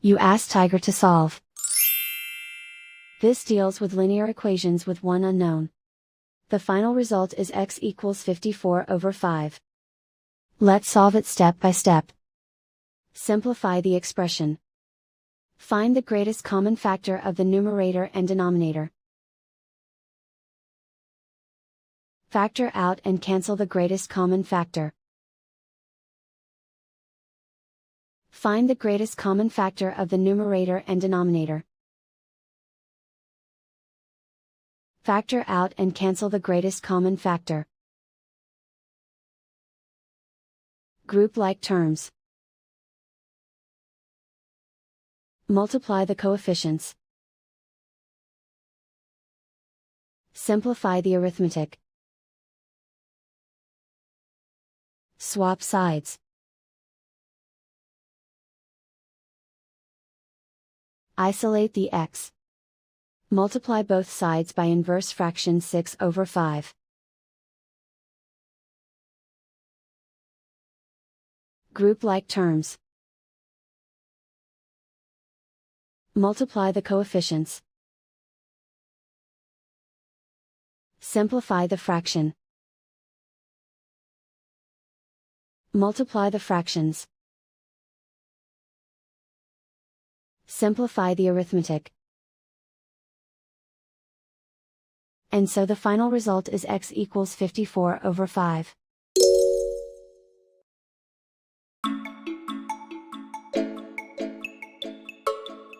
You ask Tiger to solve. This deals with linear equations with one unknown. The final result is x equals 54/5. Let's solve it step by step. Simplify the expression. Find the greatest common factor of the numerator and denominator. Factor out and cancel the greatest common factor. Find the greatest common factor of the numerator and denominator. Factor out and cancel the greatest common factor. Group like terms. Multiply the coefficients. Simplify the arithmetic. Swap sides. Isolate the x. Multiply both sides by inverse fraction 6/5. Group like terms. Multiply the coefficients. Simplify the fraction. Multiply the fractions. Simplify the arithmetic. And so the final result is x equals 54/5.